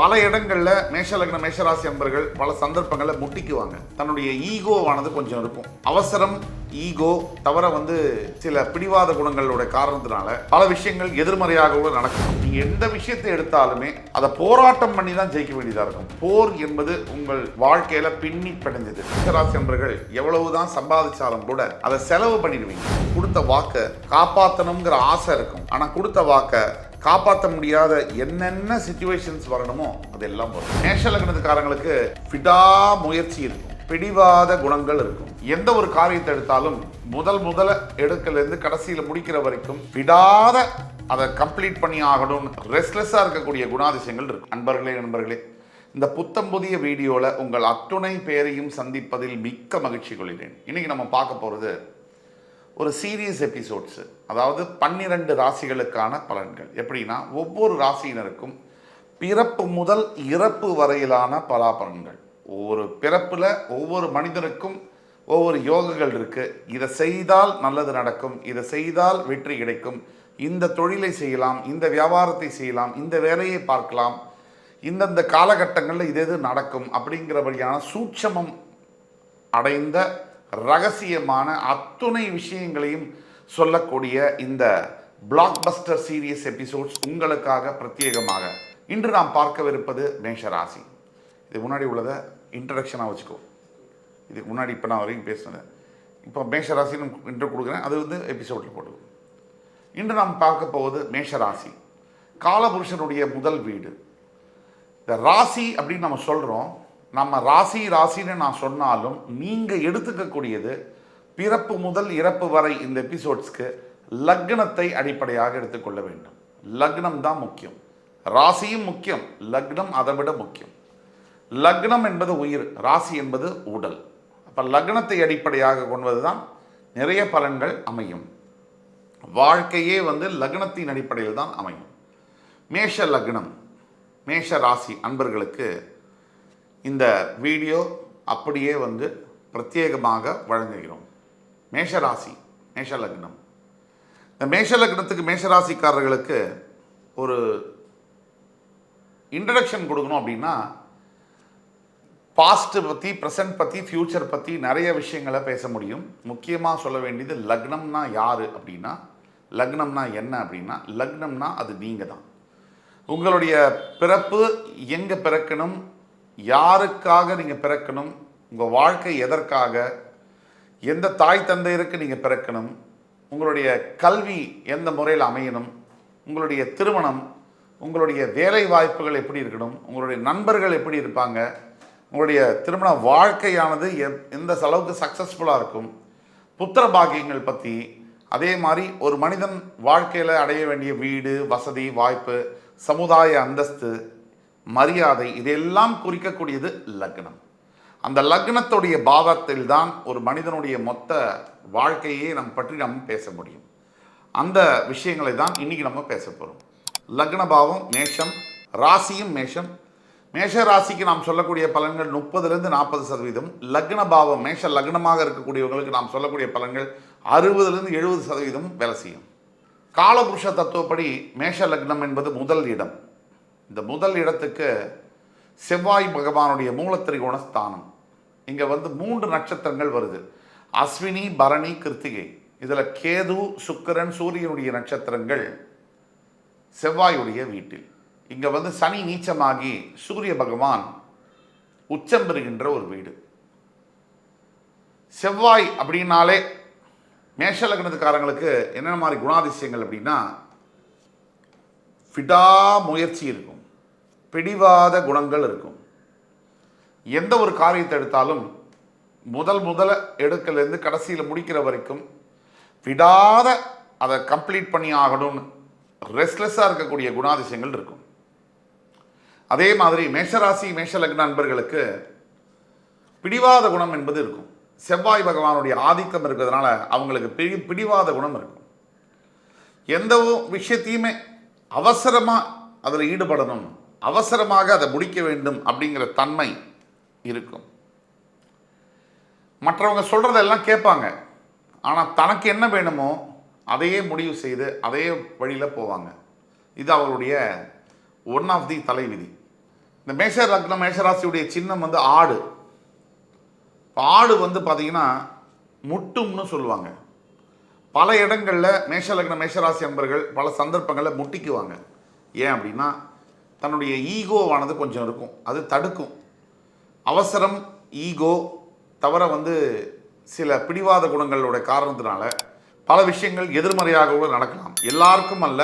பல இடங்கள்ல மேஷலக்ன மேஷராசி அன்பர்கள் பல சந்தர்ப்பங்களில் முட்டிக்குவாங்க. தன்னுடைய ஈகோவானது கொஞ்சம் இருக்கும். அவசரம், ஈகோ தவிர சில பிடிவாத குணங்களோட காரணத்தினால பல விஷயங்கள் எதிர்மறையாக கூட நடக்கும். நீங்க எந்த விஷயத்தை எடுத்தாலுமே அதை போராட்டம் பண்ணி தான் ஜெயிக்க வேண்டியதா இருக்கும். போர் என்பது உங்கள் வாழ்க்கையில பின்னி பிணைஞ்சது. மேஷராசி அன்பர்கள் எவ்வளவுதான் சம்பாதிச்சாலும் கூட அதை செலவு பண்ணிடுவீங்க. கொடுத்த வாக்கை காப்பாற்றணுங்கிற ஆசை இருக்கும். ஆனா கொடுத்த வாக்கை காப்பாற்ற முடியாத என்னென்ன சிச்சுவேஷன்ஸ் வரணுமோ அதெல்லாம் வரும். மேஷ லக்னத்துக்காரங்களுக்கு முயற்சி இருக்கும், பிடிவாத குணங்கள் இருக்கும். எந்த ஒரு காரியத்தை எடுத்தாலும் முதல்ல எடுக்கலேருந்து கடைசியில் முடிக்கிற வரைக்கும் விடாத அதை கம்ப்ளீட் பண்ணி ஆகணும், ரெஸ்ட்லெஸ்ஸாக இருக்கக்கூடிய குணாதிசயங்கள் இருக்கும். நண்பர்களே, இந்த புத்தம் புதிய வீடியோவில் உங்கள் அத்துணை பேரையும் சந்திப்பதில் மிக்க மகிழ்ச்சி கொள்கிறேன். இன்னைக்கு நம்ம பார்க்க போகிறது ஒரு சீரியஸ் எபிசோட்ஸு, அதாவது 12 ராசிகளுக்கான பலன்கள். எப்படின்னா ஒவ்வொரு ராசியினருக்கும் பிறப்பு முதல் இறப்பு வரையிலான பலாபலன்கள். ஒவ்வொரு பிறப்பில் ஒவ்வொரு மனிதனுக்கும் ஒவ்வொரு யோகங்கள் இருக்குது. இதை செய்தால் நல்லது நடக்கும், இதை செய்தால் வெற்றி கிடைக்கும், இந்த தொழிலை செய்யலாம், இந்த வியாபாரத்தை செய்யலாம், இந்த வேலையை பார்க்கலாம், இந்தந்த காலகட்டங்களில் இது நடக்கும் அப்படிங்கிறபடியான சூட்சமம் அடைந்த ரகசியமான அத்துணை விஷயங்களையும் சொல்லக்கூடிய இந்த பிளாக்பஸ்டர் சீரியஸ் எபிசோட்ஸ் உங்களுக்காக பிரத்யேகமாக இன்று நாம் பார்க்கவிருப்பது மேஷராசி. இதுக்கு முன்னாடி உள்ளதை இன்ட்ரடக்ஷனாக வச்சுக்கோ. இதுக்கு முன்னாடி இப்போ நான் வரைக்கும் பேசினேன். இப்போ மேஷராசின்னு இன்ட்ரோ கொடுக்குறேன், அது எபிசோடில் போட்டுக்கோ. இன்று நாம் பார்க்க போவது மேஷராசி, காலபுருஷனுடைய முதல் வீடு. இந்த ராசி அப்படின்னு நம்ம சொல்கிறோம். நம்ம ராசின்னு நான் சொன்னாலும் நீங்கள் எடுத்துக்கக்கூடியது பிறப்பு முதல் இறப்பு வரை இந்த எபிசோட்ஸ்க்கு லக்னத்தை அடிப்படையாக எடுத்துக்கொள்ள வேண்டும். லக்னம் தான் முக்கியம், ராசியும் முக்கியம், லக்னம் அதை விட முக்கியம். லக்னம் என்பது உயிர், ராசி என்பது உடல். அப்போ லக்னத்தை அடிப்படையாக கொள்வது தான் நிறைய பலன்கள் அமையும். வாழ்க்கையே லக்னத்தின் அடிப்படையில் தான் அமையும். மேஷ லக்னம், மேஷ ராசி அன்பர்களுக்கு இந்த வீடியோ அப்படியே பிரத்யேகமாக வழங்குகிறோம். மேஷராசி, மேஷ லக்னம். இந்த மேஷ லக்னத்துக்கு மேஷராசிக்காரர்களுக்கு ஒரு இன்ட்ரடக்ஷன் கொடுக்கணும் அப்படின்னா பாஸ்ட் பற்றி, ப்ரெசன்ட் பற்றி, ஃப்யூச்சர் பற்றி நிறைய விஷயங்களை பேச முடியும். முக்கியமாக சொல்ல வேண்டியது லக்னம்னா யார் அப்படின்னா, லக்னம்னா என்ன அப்படின்னா, லக்னம்னா அது நீங்கள் தான். உங்களுடைய பிறப்பு எங்கே பிறக்கணும், யாருக்காக நீங்கள் பிறக்கணும், உங்கள் வாழ்க்கை எதற்காக, எந்த தாய் தந்தையருக்கு நீங்கள் பிறக்கணும், உங்களுடைய கல்வி எந்த முறையில் அமையணும், உங்களுடைய திருமணம், உங்களுடைய வேலை வாய்ப்புகள் எப்படி இருக்கணும், உங்களுடைய நண்பர்கள் எப்படி இருப்பாங்க, உங்களுடைய திருமண வாழ்க்கையானது எந்த அளவுக்கு சக்ஸஸ்ஃபுல்லாக இருக்கும், புத்திர பாக்கியங்கள் பற்றி, அதே மாதிரி ஒரு மனிதன் வாழ்க்கையில் அடைய வேண்டிய வீடு, வசதி, வாய்ப்பு, சமுதாய அந்தஸ்து, மரியாதை, இதெல்லாம் குறிக்கக்கூடியது லக்னம். அந்த லக்னத்துடைய பாவத்தில் தான் ஒரு மனிதனுடைய மொத்த வாழ்க்கையே பற்றி நம்ம பேச முடியும். அந்த விஷயங்களை தான் இன்னைக்கு நம்ம பேச போகிறோம். லக்ன பாவம் மேஷம், ராசியும் மேஷம். மேஷ ராசிக்கு நாம் சொல்லக்கூடிய பலன்கள் 30லேருந்து 40%. லக்ன பாவம் மேஷ லக்னமாக இருக்கக்கூடியவங்களுக்கு நாம் சொல்லக்கூடிய பலன்கள் 60லேருந்து 70% வேலை செய்யும். காலபுருஷ தத்துவப்படி மேஷ லக்னம் என்பது முதல் இடம். இந்த முதல் இடத்துக்கு செவ்வாய் பகவானுடைய மூலத்திரிகோண ஸ்தானம். இங்கே 3 நட்சத்திரங்கள் வருது, அஸ்வினி, பரணி, கிருத்திகை. இதில் கேது, சுக்கிரன், சூரியனுடைய நட்சத்திரங்கள் செவ்வாயுடைய வீட்டில். இங்கே சனி நீச்சமாகி சூரிய பகவான் உச்சம் பெறுகின்ற ஒரு வீடு. செவ்வாய் அப்படின்னாலே மேஷ லக்னத்துக்காரங்களுக்கு என்னென்ன மாதிரி குணாதிசயங்கள் அப்படின்னா, முயற்சி இருக்கும், பிடிவாத குணங்கள் இருக்கும். எந்த ஒரு காரியத்தை எடுத்தாலும் முதல்ல எடுக்கலேருந்து கடைசியில் முடிக்கிற வரைக்கும் விடாத அதை கம்ப்ளீட் பண்ணி ஆகணும்னு ரெஸ்ட்லெஸ்ஸாக இருக்கக்கூடிய குணாதிசயங்கள் இருக்கும். அதே மாதிரி மேஷராசி மேஷ லக்ன நண்பர்களுக்கு பிடிவாத குணம் என்பது இருக்கும். செவ்வாய் பகவானுடைய ஆதிக்கம் இருக்கிறதுனால அவங்களுக்கு பிடிவாத குணம் இருக்கும். எந்த விஷயத்தையுமே அவசரமாக அதில் ஈடுபடணும், அவசரமாக அதை முடிக்க வேண்டும் அப்படிங்கிற தன்மை இருக்கும். மற்றவங்க சொல்கிறதெல்லாம் கேட்பாங்க, ஆனால் தனக்கு என்ன வேணுமோ அதையே முடிவு செய்து அதே வழியில் போவாங்க. இது அவர்களுடைய ஒன் ஆஃப் தி தலைவிதி. இந்த மேஷ லக்னம் மேஷராசியுடைய சின்னம் வந்து ஆடு. ஆடு வந்து பார்த்தீங்கன்னா முட்டும்னு சொல்லுவாங்க. பல இடங்களில் மேஷ லக்ன மேஷராசி அன்பர்கள் பல சந்தர்ப்பங்களில் முட்டிக்குவாங்க. ஏன் அப்படின்னா தன்னுடைய ஈகோவானது கொஞ்சம் இருக்கும், அது தடுக்கும். அவசரம், ஈகோ தவிர வந்து சில பிடிவாத குணங்களோட காரணத்தினால பல விஷயங்கள் எதிர்மறையாக கூட நடக்கலாம். எல்லாருக்கும் அல்ல,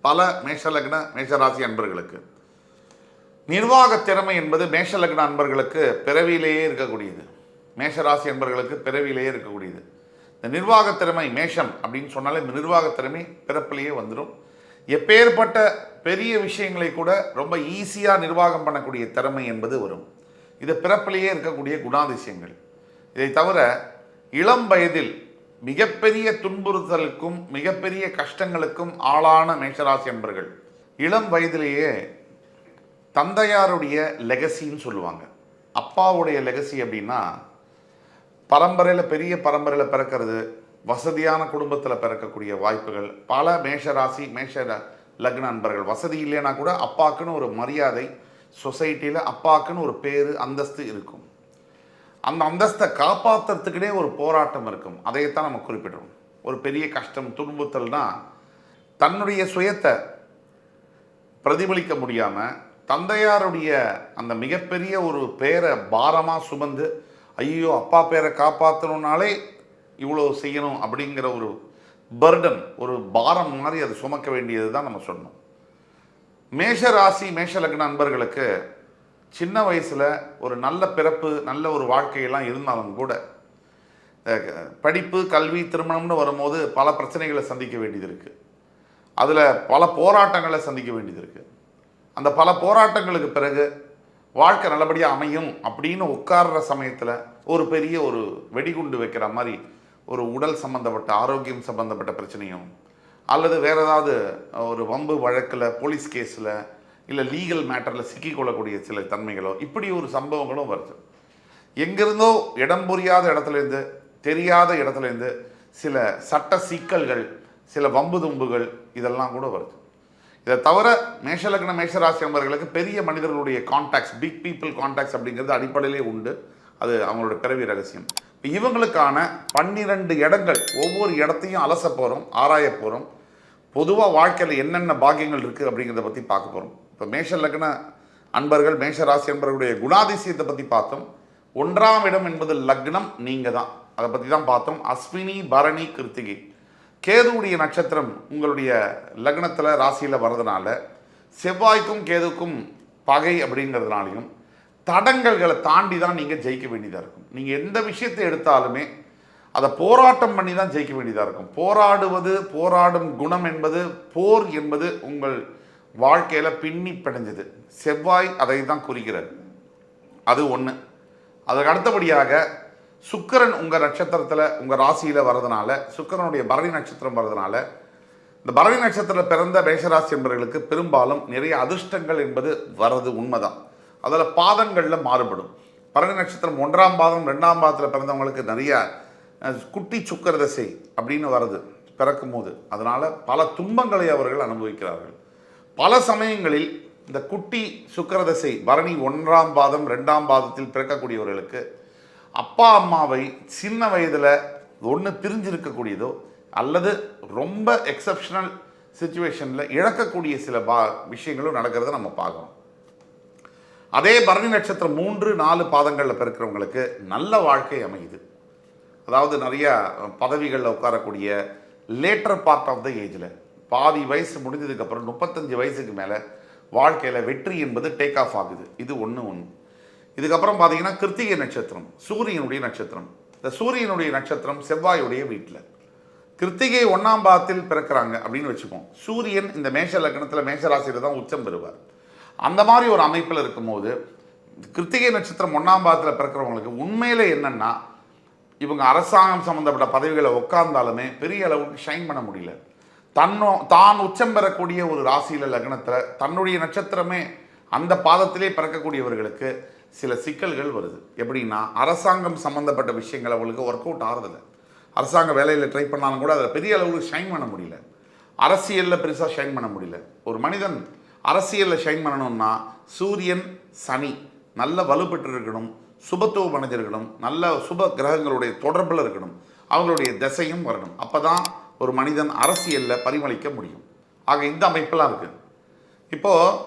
பல மேஷ லக்ன மேஷராசி அன்பர்களுக்கு. நிர்வாக திறமை என்பது மேஷ லக்ன அன்பர்களுக்கு பிறவியிலேயே இருக்கக்கூடியது. மேஷராசி அன்பர்களுக்கு பிறவியிலேயே இருக்கக்கூடியது. இந்த நிர்வாக திறமை மேஷம் அப்படின்னு சொன்னாலே நிர்வாக திறமை பிறப்பிலேயே வந்துடும். எப்பேற்பட்ட பெரிய விஷயங்களை கூட ரொம்ப ஈஸியாக நிர்வாகம் பண்ணக்கூடிய திறமை என்பது வரும். இது பிறப்பிலேயே இருக்கக்கூடிய குணாதிசயங்கள். இதை தவிர இளம் வயதில் மிகப்பெரிய துன்புறுத்தலுக்கும் மிகப்பெரிய கஷ்டங்களுக்கும் ஆளான மேஷராசி அன்பர்கள் இளம் வயதிலேயே தந்தையாருடைய லெகசின்னு சொல்லுவாங்க. அப்பாவுடைய லெகசி அப்படின்னா பரம்பரையில் பெரிய பரம்பரையில் பிறக்கிறது, வசதியான குடும்பத்தில் பிறக்கக்கூடிய வாய்ப்புகள். பல மேஷராசி மேஷ லக்ன அன்பர்கள் வசதி இல்லைன்னா கூட அப்பாக்குன்னு ஒரு மரியாதை சொசைட்டியில், அப்பாக்குன்னு ஒரு பேர் அந்தஸ்து இருக்கும். அந்த அந்தஸ்தை காப்பாற்றுறதுக்குனே ஒரு போராட்டம் இருக்கும். அதைத்தான் நம்ம குறிப்பிடுறோம். ஒரு பெரிய கஷ்டம் துன்புறுத்தல்னா தன்னுடைய சுயத்தை பிரதிபலிக்க முடியாமல் தந்தையாருடைய அந்த மிகப்பெரிய ஒரு பேரை பாரமாக சுமந்து, ஐயோ அப்பா பேரை காப்பாற்றணுன்னாலே இவ்வளோ செய்யணும் அப்படிங்கிற ஒரு பர்டன், ஒரு பாரம் மாதிரி அது சுமக்க வேண்டியது தான் நம்ம சொன்னோம். மேஷ ராசி மேஷ லக்ன அன்பர்களுக்கு சின்ன வயசில் ஒரு நல்ல பிறப்பு, நல்ல ஒரு வாழ்க்கையெல்லாம் இருந்தாலும் கூட படிப்பு, கல்வி, திருமணம்னு வரும்போது பல பிரச்சனைகளை சந்திக்க வேண்டியது இருக்குது. அதில் பல போராட்டங்களை சந்திக்க வேண்டியது இருக்குது. அந்த பல போராட்டங்களுக்கு பிறகு வாழ்க்கை நல்லபடியாக அமையும் அப்படின்னு உட்கார்ற சமயத்தில் ஒரு பெரிய ஒரு வெடிகுண்டு வைக்கிற மாதிரி ஒரு உடல் சம்பந்தப்பட்ட ஆரோக்கியம் சம்பந்தப்பட்ட பிரச்சனையும், அல்லது வேறு ஏதாவது ஒரு வம்பு வழக்கில், போலீஸ் கேஸில், இல்லை லீகல் மேட்டரில் சிக்கிக்கொள்ளக்கூடிய சில தன்மைகளோ, இப்படி ஒரு சம்பவங்களும் வருது. எங்கிருந்தோ இடம் புரியாத இடத்துலேருந்து, தெரியாத இடத்துலேருந்து சில சட்ட சிக்கல்கள், சில வம்பு தும்புகள் இதெல்லாம் கூட வருது. இதை தவிர மேஷலக்ன மேஷராசி அன்பர்களுக்கு பெரிய மனிதர்களுடைய கான்டாக்ட்ஸ், பிக் பீப்புள் கான்டாக்ட்ஸ் அப்படிங்கிறது அடிப்படையிலே உண்டு. அது அவங்களோட பிறவி ரகசியம். இப்போ இவங்களுக்கான 12 இடங்கள், ஒவ்வொரு இடத்தையும் அலச போகிறோம், ஆராய போகிறோம். பொதுவாக வாழ்க்கையில் என்னென்ன பாக்கியங்கள் இருக்குது அப்படிங்கிறத பற்றி பார்க்க போகிறோம். இப்போ மேஷலக்ன அன்பர்கள், மேஷராசி அன்பர்களுடைய குணாதிசயத்தை பற்றி பார்த்தோம். 1ஆம் இடம் என்பது லக்னம், நீங்கள் தான், அதை பற்றி தான் பார்த்தோம். அஸ்வினி, பரணி, கிருத்திகை, கேதுவுடைய நட்சத்திரம் உங்களுடைய லக்னத்தில் ராசியில் வர்றதுனால செவ்வாய்க்கும் கேதுக்கும் பகை அப்படிங்கிறதுனாலையும் தடங்கல்களை தாண்டி தான் நீங்கள் ஜெயிக்க வேண்டியதாக இருக்கும். நீங்கள் எந்த விஷயத்தை எடுத்தாலுமே அதை போராட்டம் பண்ணி தான் ஜெயிக்க வேண்டியதாக இருக்கும். போராடுவது, போராடும் குணம் என்பது, போர் என்பது உங்கள் வாழ்க்கையில் பின்னி பிணைஞ்சது. செவ்வாய் அதை தான் குறிக்கிறது. அது ஒன்று. அதுக்கு அடுத்தபடியாக சுக்கிரன் உங்கள் நட்சத்திரத்தில், உங்கள் ராசியில் வர்றதுனால, சுக்கிரனுடைய பரணி நட்சத்திரம் வர்றதுனால, இந்த பரணி நட்சத்திரத்தில் பிறந்த மேஷராசி என்பவர்களுக்கு பெரும்பாலும் நிறைய அதிர்ஷ்டங்கள் என்பது வர்றது உண்மைதான். அதில் பாதங்களில் மாறுபடும். பரணி நட்சத்திரம் 1ஆம் பாதம் 2ஆம் பாதத்தில் பிறந்தவங்களுக்கு நிறைய குட்டி சுக்கர தசை அப்படின்னு வருது பிறக்கும் போது. அதனால் பல துன்பங்களை அவர்கள் அனுபவிக்கிறார்கள். பல சமயங்களில் இந்த குட்டி சுக்கர தசை பரணி 1ஆம் பாதம் 2ஆம் பாதத்தில் பிறக்கக்கூடியவர்களுக்கு அப்பா அம்மாவை சின்ன வயதில் ஒன்று பிரிஞ்சிருக்கக்கூடியதோ அல்லது ரொம்ப எக்ஸப்ஷனல் சுச்சுவேஷனில் இழக்கக்கூடிய சில விஷயங்களும் நடக்கிறத நம்ம பார்க்குறோம். அதே பரணி நட்சத்திரம் 3, 4 பாதங்களில் பிறக்கிறவங்களுக்கு நல்ல வாழ்க்கை அமையுது. அதாவது நிறைய பதவிகளில் உட்காரக்கூடிய லேட்டர் பார்ட் ஆஃப் த ஏஜில், பாதி வயசு முடிஞ்சதுக்கப்புறம் 35 வயசுக்கு மேலே வாழ்க்கையில் வெற்றி என்பது டேக் ஆஃப் ஆகுது. இது ஒன்று. இதுக்கப்புறம் பார்த்தீங்கன்னா கிருத்திகை நட்சத்திரம் சூரியனுடைய நட்சத்திரம். இந்த சூரியனுடைய நட்சத்திரம் செவ்வாயுடைய வீட்டில். கிருத்திகை 1ஆம் பாதத்தில் பிறக்கிறாங்க அப்படின்னு வச்சுப்போம். சூரியன் இந்த மேஷ லக்னத்தில் மேஷராசியில் தான் உச்சம் பெறுவார். அந்த மாதிரி ஒரு அமைப்பில் இருக்கும்போது கிருத்திகை நட்சத்திரம் 1ஆம் பாதத்தில் பிறக்கிறவங்களுக்கு உண்மையிலே என்னென்னா, இவங்க அரசாங்கம் சம்மந்தப்பட்ட பதவிகளை உட்கார்ந்தாலுமே பெரிய அளவுக்கு ஷைன் பண்ண முடியல. தான் உச்சம் பெறக்கூடிய ஒரு ராசியில் லக்னத்தில் தன்னுடைய நட்சத்திரமே அந்த பாதத்திலே பிறக்கக்கூடியவர்களுக்கு சில சிக்கல்கள் வருது. எப்படின்னா, அரசாங்கம் சம்மந்தப்பட்ட விஷயங்கள் அவங்களுக்கு ஒர்க் அவுட் ஆகிறதில்ல. அரசாங்க வேலையில் ட்ரை பண்ணாலும் கூட அதை பெரிய அளவுக்கு ஷைன் பண்ண முடியல. அரசியலில் பெருசாக ஷைன் பண்ண முடியல. ஒரு மனிதன் அரசியலில் ஷைன் பண்ணணும்னா சூரியன் சனி நல்ல வலுப்பெற்று இருக்கணும், சுபத்துவம் அடைஞ்சிருக்கணும், நல்ல சுப கிரகங்களுடைய தொடர்பில் இருக்கணும், அவங்களுடைய திசையும் வரணும். அப்போ தான் ஒரு மனிதன் அரசியலில் பரிமளிக்க முடியும். ஆக இந்த அமைப்பெல்லாம் இருக்குது. இப்போது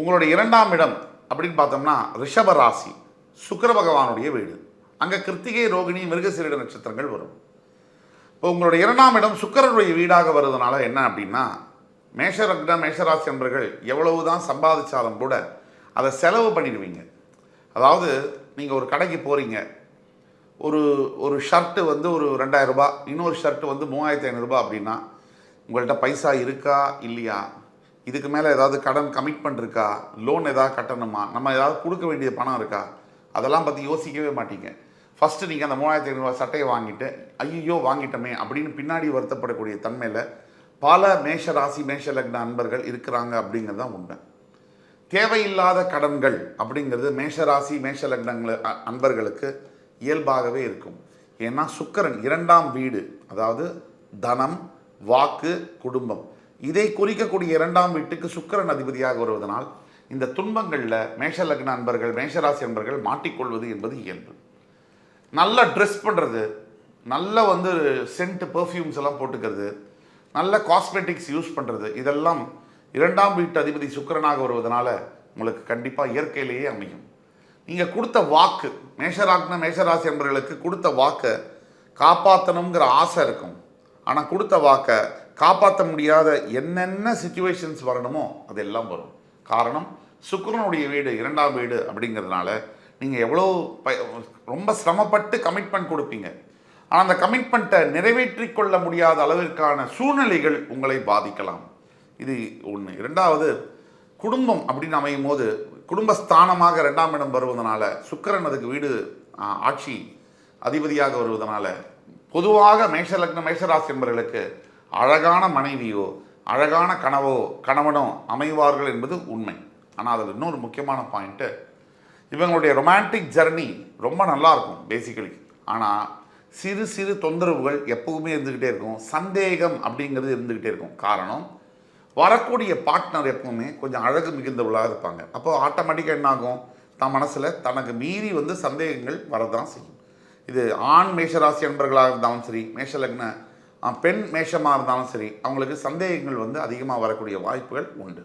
உங்களுடைய 2ஆம் இடம் அப்படின்னு பார்த்தோம்னா ரிஷப ராசி, சுக்கிர பகவானுடைய வீடு. அங்கே கிருத்திகை, ரோகிணி, மிருகசீரிட நட்சத்திரங்கள் வரும். இப்போ உங்களுடைய 2ஆம் இடம் சுக்கிரனுடைய வீடாக வருவதனால என்ன அப்படின்னா, மேஷ மேஷராசி என்பர்கள் எவ்வளவு தான் சம்பாதிச்சாலும் கூட அதை செலவு பண்ணிடுவீங்க. அதாவது நீங்கள் ஒரு கடைக்கு போகிறீங்க, ஒரு ஷர்ட்டு வந்து ஒரு 2000 ரூபாய், இன்னொரு ஷர்ட்டு வந்து 3500 ரூபாய் அப்படின்னா உங்கள்கிட்ட பைசா இருக்கா இல்லையா, இதுக்கு மேலே ஏதாவது கடன் கமிட்மெண்ட் இருக்கா, லோன் ஏதாவது கட்டணுமா, நம்ம ஏதாவது கொடுக்க வேண்டிய பணம் இருக்கா, அதெல்லாம் பற்றி யோசிக்கவே மாட்டீங்க. ஃபஸ்ட்டு நீங்கள் அந்த 3500 ரூபாய் சட்டையை வாங்கிட்டு ஐயோ வாங்கிட்டோமே அப்படின்னு பின்னாடி வருத்தப்படக்கூடிய தன்மையில் பல மேஷராசி மேஷ லக்ன அன்பர்கள் இருக்கிறாங்க அப்படிங்கிறது தான் உண்மை. தேவையில்லாத கடன்கள் அப்படிங்கிறது மேஷராசி மேஷ லக்னங்கள் அன்பர்களுக்கு இயல்பாகவே இருக்கும். ஏன்னா சுக்கிரன் 2ஆம் வீடு, அதாவது தனம், வாக்கு, குடும்பம், இதை குறிக்கக்கூடிய 2ஆம் வீட்டுக்கு சுக்கிரன் அதிபதியாக வருவதனால் இந்த துன்பங்களில் மேஷ லக்ன அன்பர்கள் மேஷராசி அன்பர்கள் மாட்டிக்கொள்வது என்பது இயல்பு. நல்ல ட்ரெஸ் பண்ணுறது, நல்ல வந்து சென்ட் பர்ஃப்யூம்ஸ் எல்லாம் போட்டுக்கிறது, நல்ல காஸ்மெட்டிக்ஸ் யூஸ் பண்ணுறது, இதெல்லாம் 2ஆம் வீட்டு அதிபதி சுக்கிரனாக வருவதனால உங்களுக்கு கண்டிப்பாக இயற்கையிலேயே அமையும். நீங்கள் கொடுத்த வாக்கு, மேஷராசி என்பவர்களுக்கு கொடுத்த வாக்கை காப்பாற்றணுங்கிற ஆசை இருக்கும். ஆனால் கொடுத்த வாக்கை காப்பாற்ற முடியாத என்னென்ன சிச்சுவேஷன்ஸ் வரணுமோ அதெல்லாம் வரும். காரணம் சுக்கிரனுடைய வீடு 2ஆம் வீடு அப்படிங்கிறதுனால நீங்கள் எவ்வளோ ரொம்ப சிரமப்பட்டு கமிட்மெண்ட் கொடுப்பீங்க. ஆனால் அந்த கமிட்மெண்ட்டை நிறைவேற்றி கொள்ள முடியாத அளவிற்கான சூழ்நிலைகள் உங்களை பாதிக்கலாம். இது ஒன்று. 2வது, குடும்பம் அப்படின்னு அமையும் போது குடும்பஸ்தானமாக 2ஆம் இடம் வருவதனால சுக்கிரன் அதுக்கு வீடு ஆட்சி அதிபதியாக வருவதனால பொதுவாக மேஷ லக்ன மேஷராசி என்பவர்களுக்கு அழகான மனைவியோ அழகான கணவனோ அமைவார்கள் என்பது உண்மை. ஆனால் அதில் இன்னொரு முக்கியமான பாயிண்ட்டு, இவங்களுடைய ரொமான்டிக் ஜர்னி ரொம்ப நல்லாயிருக்கும் பேசிக்கலி. ஆனால் சிறு சிறு தொந்தரவுகள் எப்பவுமே இருந்துக்கிட்டே இருக்கும். சந்தேகம் அப்படிங்கிறது இருந்துக்கிட்டே இருக்கும். காரணம், வரக்கூடிய பார்ட்னர் எப்பவுமே கொஞ்சம் அழகு மிகுந்தவளாக இருப்பாங்க. அப்போ ஆட்டோமேட்டிக்காக என்ன ஆகும், தன் மனசில் தனக்கு மீறி வந்து சந்தேகங்கள் வரதான் செய்யும். இது ஆண் மேஷராசி அன்பர்களாக இருந்தாலும் சரி, மேஷ லக்ன பெண் மேஷமாக இருந்தாலும் சரி, அவங்களுக்கு சந்தேகங்கள் வந்து அதிகமாக வரக்கூடிய வாய்ப்புகள் உண்டு.